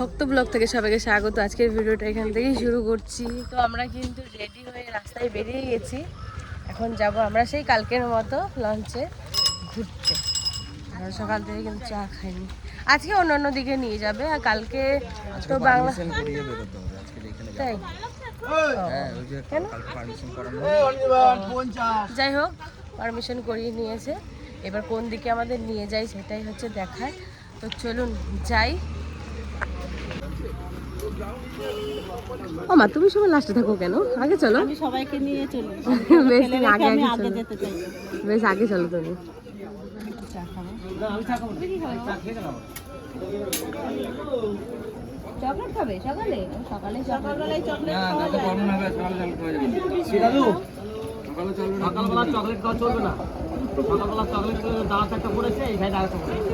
ভক্ত ব্লগ থেকে সবাইকে স্বাগত। আজকের ভিডিওটা এখান থেকেই শুরু করছি। তো আমরা কিন্তু রেডি হয়ে রাস্তায় বেরিয়ে গেছি। এখন যাব আমরা সেই কালকের মতো লঞ্চে ঘুরতে। আমরা সকাল থেকে কিন্তু চা খাইনি, আজকে অন্য দিকে নিয়ে যাবে। আর কালকে তো বাংলা তাই যাই হোক পারমিশন করিয়ে নিয়েছে। এবার কোন দিকে আমাদের নিয়ে যায় সেটাই হচ্ছে দেখায়। তো চলুন যাই। ও মা, তুমি সবাই লাস্টে থাকো কেন? আগে চলো। আমি সবাইকে নিয়ে চলি। বেশ তুমি আগে আমি আগে আগে যেতে চাই। বেশ আগে চলো তুমি। চা খাবো। চকলেট খাবে সকালে? সকালে সকালবেলায় চকলেট খাওয়া যায়। সকালবেলা চকলেট খাওয়া চলবে না। সকালবেলা চকলেট দাঁত একটা পড়েছে, এই খাই দাঁড়াতে পড়েছে।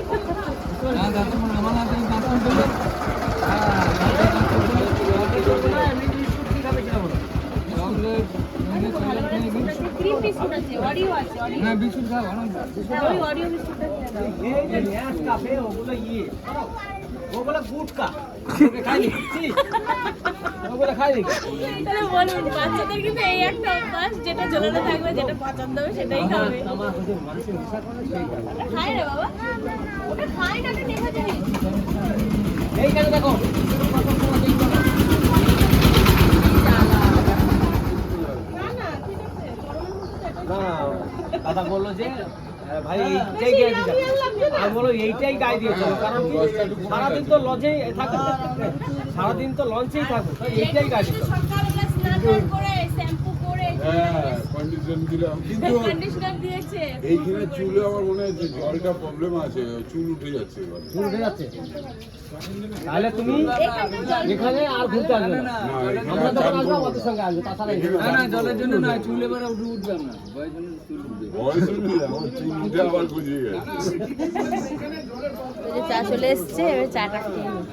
ক্রিম বিস্কুট আছে, অরিও আছে, অরিও। হ্যাঁ বিস্কুট খাবো না। ওই অরিও বিস্কুট আছে। ওগুলো গুটকা খাইনি, ওগুলো খাইনি। তাহলে বলুন, বাচ্চাদের কিন্তু এই একটা অভ্যাস, যেটা ঝোলানো থাকবে, যেটা পছন্দ হবে সেটাই খাবে। খায় রে বাবা, ওটা খায় না, দেখা যায়। এইখানে দেখো না, দাদা বললো যে ভাই এইটাই গায়ে দিতে, আমি বলো এইটাই গায়ে দিয়েছে, কারণ সারাদিন তো লঞ্চেই থাকবে, সারাদিন তো লঞ্চেই থাকবে, এইটাই গায়ে দিতে। সকালবেলা স্নান করে শ্যাম্পু করে কন্ডিশন দিলাম, কিন্তু কন্ডিশনার দিয়েছে। এইখানে চুলে আমার মনে হচ্ছে জলটা প্রবলেম আছে, চুল উঠে যাচ্ছে এবার। চুল উঠে যাচ্ছে, তাহলে তুমি এখানে আর ঘুরতে আসবে না। আমরা তো আসবো, আমাদের সঙ্গে আসবে, তাছাড়া না জলের জন্য না, চুল এবার উঠবে না, বয়স অনুযায়ী আমার চুল উঠে আবার গজিয়ে গেছে। চা চলে এসছে, এবার চাটা খেয়ে নিই।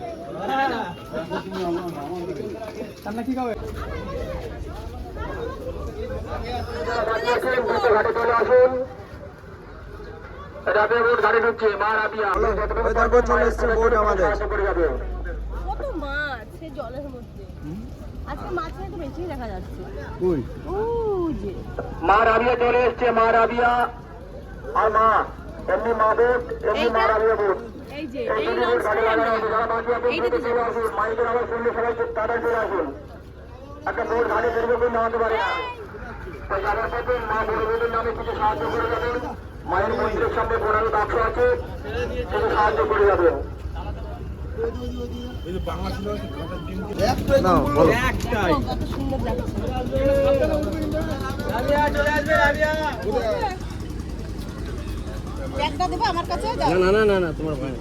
রান্না কি খাবে? কত মাছ সেই জলের মধ্যে, আজকে মাছ একটু বেশি দেখা যাচ্ছে। ওই যে মা রাবিয়া চলে এসছে, মা রাবিয়া আর মা এমনি মা বোট, এমনি মা রাবিয়া বোট। এই যে এই এই দুটি বোট গাড়ি লাগানো আছে, যারা বাকি আছেন দ্রুত চলে আসুন। মাইকের আবার শুনলে সবাই তাড়াতাড়ি চলে আসুন। একটা বোট ঘাটে দীর্ঘক্ষণ নামাতে পারে না, তাই যারা পাবেন মা বড় বোটের নামে কিছু সাহায্য করে যাবেন। মায়ের মন্দিরের সামনে বোনারও বাক্স আছে, কিছু সাহায্য করে যাবেন। কত সুন্দর লাগছে। একটা দেবো আমার কাছে। না না না না, তোমার ভাই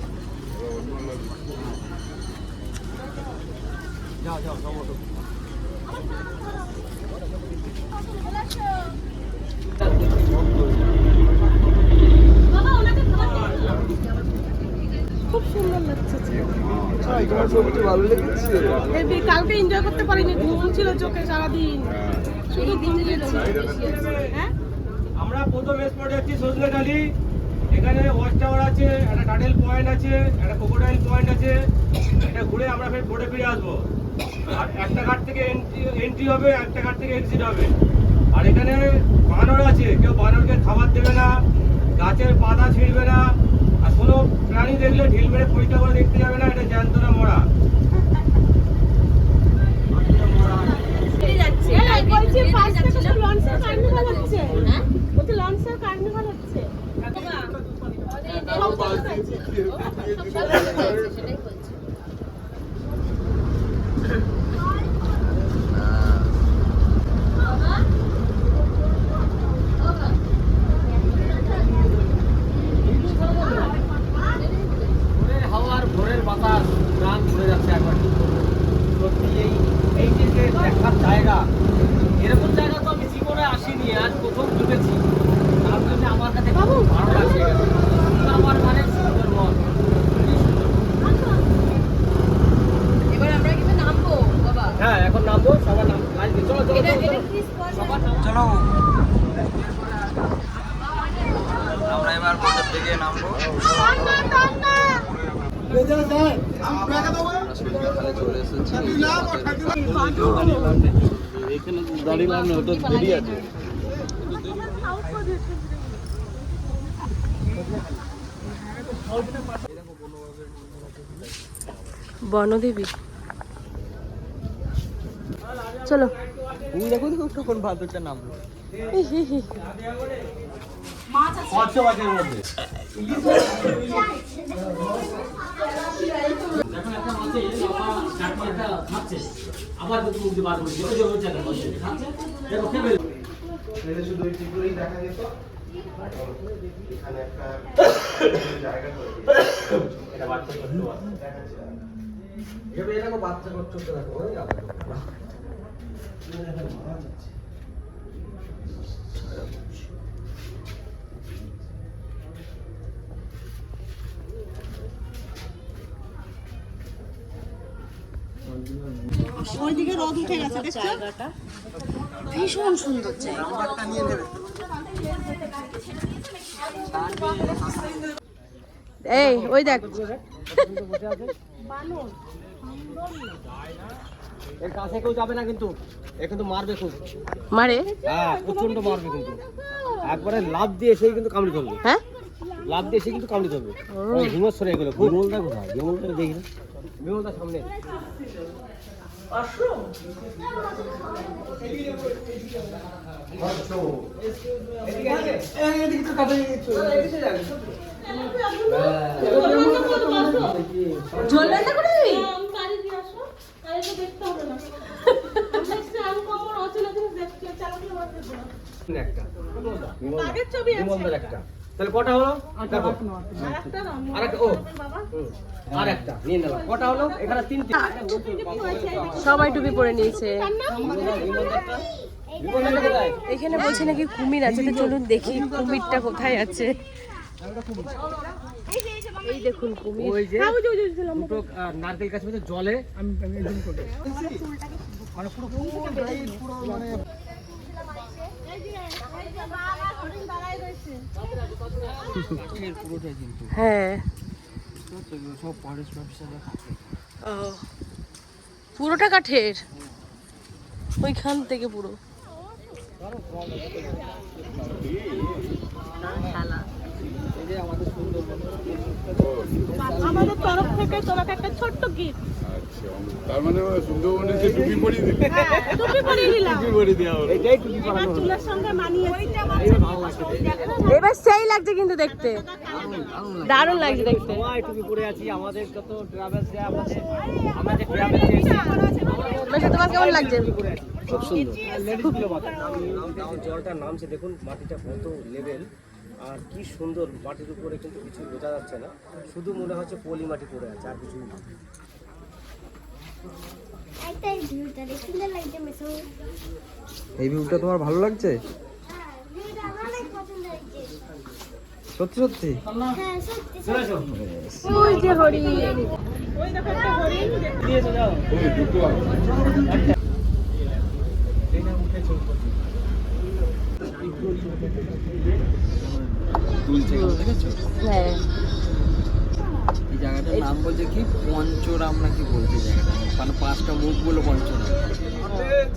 খুব সুন্দর লাগছে। কালকে এনজয় করতে পারিনি, ঘুম ছিল চোখে সারাদিন, শুধু ঘুম দিয়েছি। হ্যাঁ, আমরা প্রথম স্পট যাচ্ছি সজনেখালি। এখানে ওয়াচ টাওয়ার আছে, একটা টাটেল পয়েন্ট আছে, একটা ক্রোকোডাইল পয়েন্ট আছে। এটা ঘুরে আমরা ফের বোটে ফিরে আসবো। আর একটা ঘাট থেকে এন্ট্রি হবে, একটা ঘাট থেকে এক্সিট হবে। আর এখানে বানর আছে, কেউ বানরকে খাবার দেবে না, গাছের পাতা ছিঁড়বে না, আর কোনো প্রাণী দেখলে ঢিল মেরে পরিষ্কার করে দেখতে যাবে না, এটা জ্যান্ত না মরা। হাওয়ার ভোরের বাতাস প্রাণ ঘুরে যাচ্ছে একবার। সত্যি এই যে দেখার জায়গা, এরকম জায়গা তো আমি জীবনে আসিনি, আজ প্রথম ঢুকেছি। তার জন্য আমার কাছে খুব ভালো লাগছে। আমার মানে সুন্দরবন, এবার আমরা কিন্তু নামবো বাবা। হ্যাঁ এখন নামবো, সবার নাম চলো চলো এটা চলো কি স্পট? চলো। আমরা এবার বোটের দিকে নামবো। এখানে চলে এসেছি। এখানে দাঁড়িয়ে না, ওটা দেরি আছে। বনদেবী, চলো। দেখো দেখো কখন ভাদরটা নামলো। বাচ্চা করছো দেখো। ওইদিকে রোদ উঠে গেছে, দেখছো? জায়গাটা ভীষণ সুন্দর জায়গা। এই ওই দেখ, এর কাছে কেউ যাবে না কিন্তু, এ কিন্তু মারবে খুব। মারে? হ্যাঁ প্রচন্ড মারবে কিন্তু, একবারে লাভ দিয়ে এসেই কিন্তু কামড়ে ধরবে। হ্যাঁ, লাভ দিয়ে এসে কিন্তু কামড়ে ধরবে। হিমত সরে এগুলো। বিমলদা কোথায়? বিমলদা দেখি না, বিমলদা সামনে। জ্বলবে না করে দিবি? গাড়ি দিয়ে আসো, গাড়িটা দেখতে হবে না। আমি কমর অচেনা জিনিস দেখতে চালাতে পারবো না। একটা আগের ছবি আছে। বিমলদার একটা। তাহলে কটা হলো? দেখো আরেকটা না, আরেকটা। ও বাবা। আর একটা নিয়ে নিলাম। কটা হলো? এখানে তিনটে। সবাই টুপি পরে নিয়েছে। বিমলদারটা কোথায়? এখানে বলছে নাকি কুমির আছে, তো চলুন দেখি কুমিরটা কোথায় আছে। এই দেখুন কুমির। ওই যে দুটো নারকেল গাছ মধ্যে জলে হ্যাঁ, ও, পুরোটা কাঠের, ওইখান থেকে পুরো। আমাদের তরফ থেকে তোমাকে একটা ছোট্ট গিফট। আচ্ছা, তার মানে সুন্দরবনে যে টুপি পরিয়ে দিবি? টুপি পরিয়ে দিলাম। টুপি পরিয়ে দেওয়া হলো। এইটাই টুপি এবার বানানো হলো। চুলের সঙ্গে মানিয়েছে। এইবার ভালো লাগছে। এবার সেই লাগছে কিন্তু দেখতে, দারুণ লাগছে দেখতে। সবাই টুপি পরে আছি। আমাদের যত ট্রাভেলস যায়, আমরা যে ট্রাভেলস এসেছি, মেশো, তোমার কেমন লাগছে? খুব সুন্দর। লেডিস গুলো জলটার নামছে, দেখুন মাটিটা কত লেভেল আর কি সুন্দর। মাটির উপরে কিন্তু কিছু বোঝা যাচ্ছে না, শুধু মনে হচ্ছে পলি মাটি পড়ে আছে, আর কিছুই না। এই ভিউটা তোমার ভালো লাগছে? সত্যি সত্যি? ওই যে হরিণ। ওই দেখো একটা হরিণ। ওই দুটো আছে। তুলছে দেখেছো? হ্যাঁ, এই জায়গাটার নাম বলছে কি পঞ্চরাম নাকি বলছে জায়গাটা, মানে 5টা মুখ বলে পঞ্চরাম।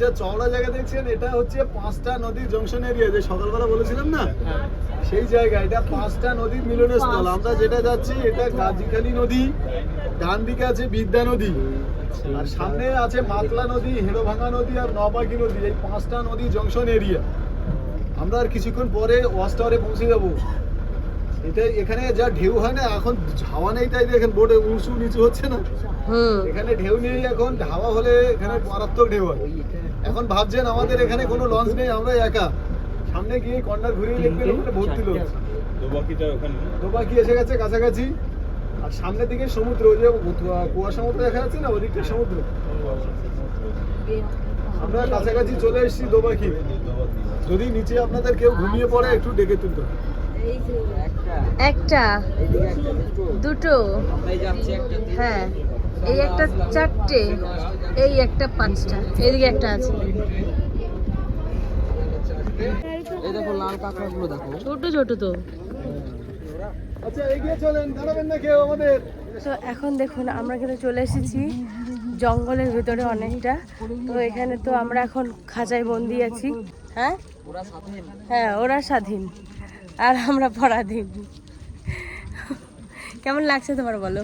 যে চওড়া জায়গা দেখছেন, এটা হচ্ছে 5টা নদীর জংশন এরিয়া, যে সকালবেলা বলেছিলাম না, সেই জায়গা। এটা 5টা নদীর মিলনস্থল। আমরা যেটা যাচ্ছি এটা গাজীখালী নদী, ডান দিকে আছে বিদ্যা নদী, আর সামনে আছে মাতলা নদী, হেড়োভাঙা নদী আর নবাগী নদী। এই 5টা নদী জংশন এরিয়া। আমরা আর কিছুক্ষণ পরে ওয়াচ টাওয়ারে পৌঁছে যাবো। এটা এখানে যা ঢেউ হয় না, এখন হাওয়া নেই, তাই দেখেন বোটে উঁচু নিচু হচ্ছে না। এখানে ঢেউ নেই, এখন হাওয়া হলে এখানে মারাত্মক ঢেউ হয়। এখন ভাবছেন আমাদের এখানে কোনো লঞ্চ নেই, আমরা একা। সামনে গিয়ে কর্নার ঘুরিয়ে দেখবেন ওখানে ভর্তি লোক। দোবাকি এসে গেছে কাছাকাছি, আর সামনের দিকে সমুদ্র, ওই যে কুয়াশা মতো দেখা যাচ্ছে না, ওদিকটা সমুদ্র। আমরা কাছাকাছি চলে এসেছি দোবাকি। যদি নিচে আপনাদের কেউ ঘুমিয়ে পড়ে, একটু ডেকে তুলতে হবে। একটা, দুটো, হ্যাঁ, এই একটা 4টে, এই একটা 5টা, এদিকে একটা আছে। এই দেখো লাল কাঁকড়াগুলো দেখো। ছোট ছোট তো। আচ্ছা এগিয়ে চলেন, দাঁড়াবেন না কেউ আমাদের। তো এখন দেখুন আমরা কিন্তু চলে এসেছি জঙ্গলের ভিতরে অনেকটা। তো এখানে তো আমরা এখন খাঁচায় বন্দি আছি। হ্যাঁ হ্যাঁ, ওরা স্বাধীন আর আমরা পরাধীন। কেমন লাগছে তোমার বলো?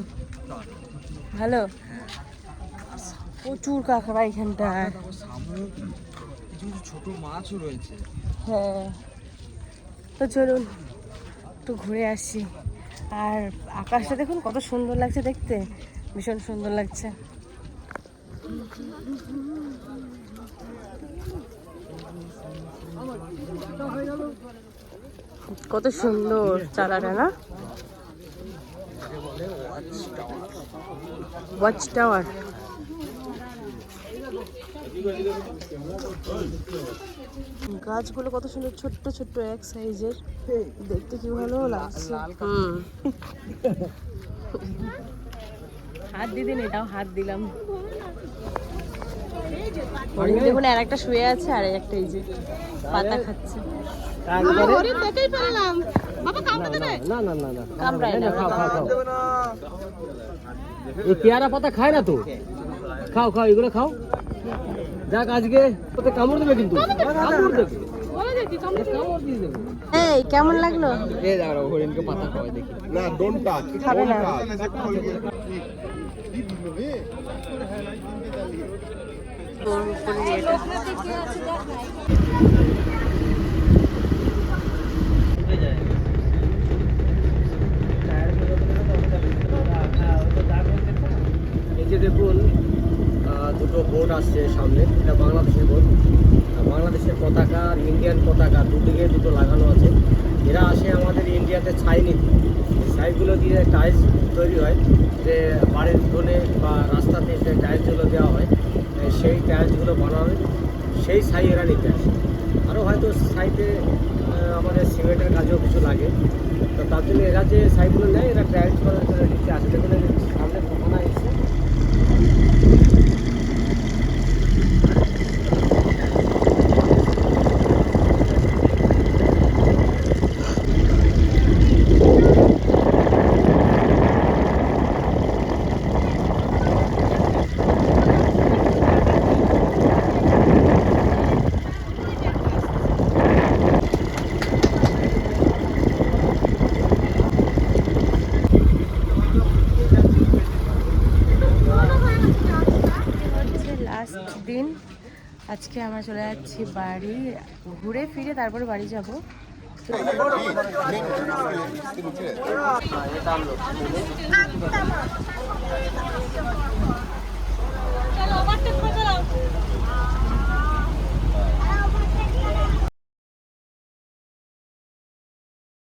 ভালো? প্রচুর কাঁকড়া এখানটায়, ছোট মাছও রয়েছে। হ্যাঁ, তো চলুন একটু ঘুরে আসি। আর আকাশটা দেখুন কত সুন্দর লাগছে দেখতে, ভীষণ সুন্দর লাগছে। কত সুন্দর চালাটা না, ওয়াচ টাওয়ার। গাছগুলো কত সুন্দর, ছোট্ট ছোট্ট এক সাইজের, দেখতে কি ভালো লাগছে। হাত দিদিন, এটাও হাত দিলাম। দেখুন আর একটা শুয়ে আছে, আর একটা এই যে পাতা খাচ্ছে। কামড়ায় না। এই পেয়ারা পাতা খায় না তো, খাও খাও, এগুলো খাও। যাক, আজকে তোকে কামড় দেবে কিন্তু, কামড় দেবে। এই কেমন লাগলো? এই দাঁড়াও, হরিণকে পাতা খাওয়াই দেখি। না, ডোন্ট টাচ। খাবে না। এই যে দেখুন, দুটো বোট আসছে সামনে, এটা বাংলাদেশের বোট। বাংলাদেশের পতাকা আর ইন্ডিয়ান পতাকা দুদিকে দুটো লাগানো আছে। এরা আসে আমাদের ইন্ডিয়াতে ছাই নিতে। ছাইগুলো দিয়ে টাইলস তৈরি হয়, যে বাড়ির ধনে বা রাস্তাতে যে টাইলসগুলো দেওয়া হয়, সেই টাইলসগুলো বানানো, সেই ছাই এরা নিতে আসে। আরও হয়তো ছাইতে আমাদের সিমেন্টের কাজেও কিছু লাগে, তো তার জন্য এরা যে ছাইগুলো নেয়, এরা টাইলস করার জন্য নিতে আসে। দেখুন সামনে কখনো এসছে। লাস্ট দিন আজকে আমরা চলে যাচ্ছি বাড়ি, ঘুরে ফিরে তারপরে বাড়ি যাব।